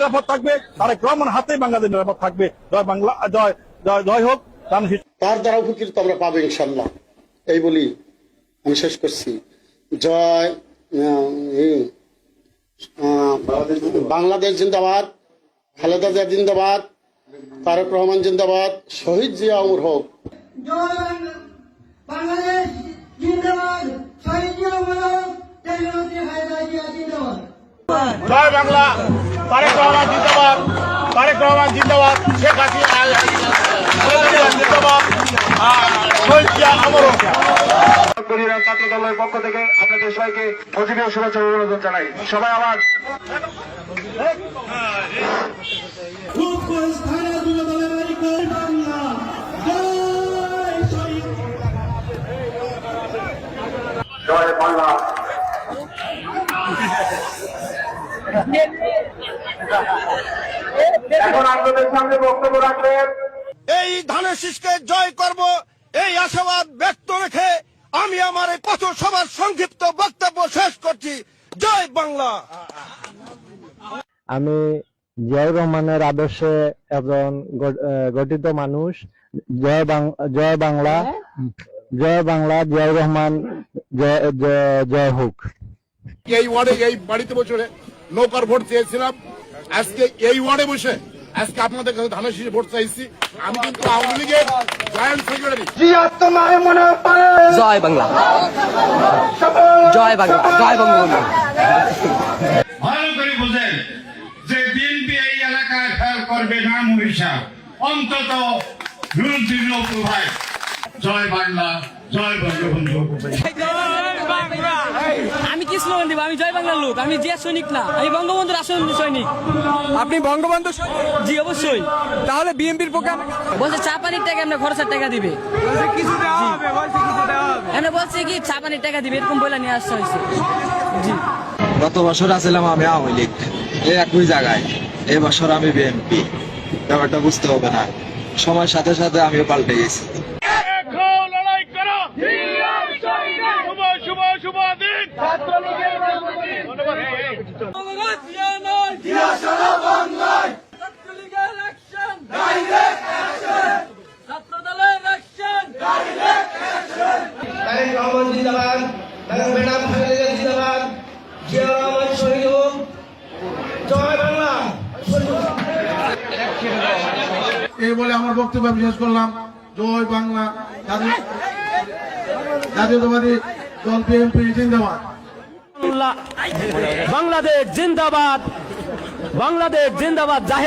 নিরাপদ থাকবে, তারেক রহমান হাতেই বাংলাদেশ নিরাপদ থাকবে। জয় বাংলা, জয় জয় জয় হোক। তার দ্বারা উপকৃত আমরা পাবো ইনশাল্লাহ, এই বলি আমি শেষ করছি। জয় বাংলাদেশ জিন্দাবাদ, খালেদা জিয়া জিন্দাবাদ, তারেক রহমান জিন্দাবাদ, শহীদ জিয়া অমর হোক। বাংলাদেশ জিন্দাবাদ, শহীদ জিয়া অমর হোক, জয় বাংলা, তারেক রহমান জিন্দাবাদ, তারেক রহমান জিন্দাবাদ, শেখ হাসিনা জিন্দাবাদ, শহীদ জিয়া অমর হোক। ছাত্র দলের পক্ষ থেকে আপনাদের সবাইকে অতিথি শুভেচ্ছা অভিনন্দন জানাই। সবাই আবার জয় বাংলা। এখন আপনাদের সামনে বক্তব্য রাখবেন। এই ধানের শীষকে জয় করব, এই আশাবাদ ব্যক্ত রেখে আমি আমার এই পথসভার সংক্ষিপ্ত বক্তব্য শেষ করছি। জয় বাংলা। আমি জিয়াউর রহমানের আদর্শে একজন গঠিত মানুষ। জয় বাংলা, জয় বাংলা, জিয়াউর রহমান জয় হোক। এই ওয়ার্ডে, এই বাড়িতে বসে নৌকার ভোট চেয়েছিলাম, আজকে এই ওয়ার্ডে বসে আজকে আপনাদের কাছে ধানের শীষে ভোট চাইছি। আমি কিন্তু আওয়ামী লীগের জয়েন্ট সেক্রেটারি। জয় বাংলা, জয় বাংলা, জয় বঙ্গবন্ধু। ভালো করে বুঝেন যে বিএনপি এই এলাকায় ফেল করবে না মহিষা, অন্তত ভাই। জয় বাংলা, জয় বঙ্গবন্ধু। আমি কি স্লোগান দিব? আমি জয় বাংলার লোক, আমি জিয়া সৈনিক না, আমি বঙ্গবন্ধুর আসল সৈনিক। আপনি বঙ্গবন্ধু? জি অবশ্যই। তাহলে বিএনপির পক্ষে বলছে চা পানির টাকা আমরা খরচের টাকা দিবে, কিছু দেওয়া হবে, বলছে কিছু দেওয়া হবে। আমরা বলছে কি চা পানির টাকা দিবে, এরকম বলে নিয়ে আসা হয়েছে। জি, গত বছর আসলাম আমি আওয়ামী লীগ, এই একই জায়গায়। এই বছর আমি বিএনপি। ব্যাপারটা বুঝতে হবে না, সময়ের সাথে সাথে আমিও পাল্টে গেছি। লড়াই করো, শুভ শুভ শুভ দিন। এই বলে আমার বক্তব্য আমি শেষ করলাম। জয় বাংলা, জাতীয়তাবাদী দল বিএনপি জিন্দাবাদ। বাংলাদেশ জিন্দাবাদ, বাংলাদেশ জিন্দাবাদ। যাই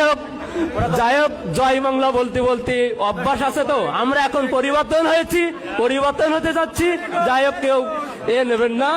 হোক, জয় বাংলা বলতে বলতে অভ্যাস আছে, তো আমরা এখন পরিবর্তন হয়েছি, পরিবর্তন হতে যাচ্ছি। যাই হোক, কেউ এ নেবেন না।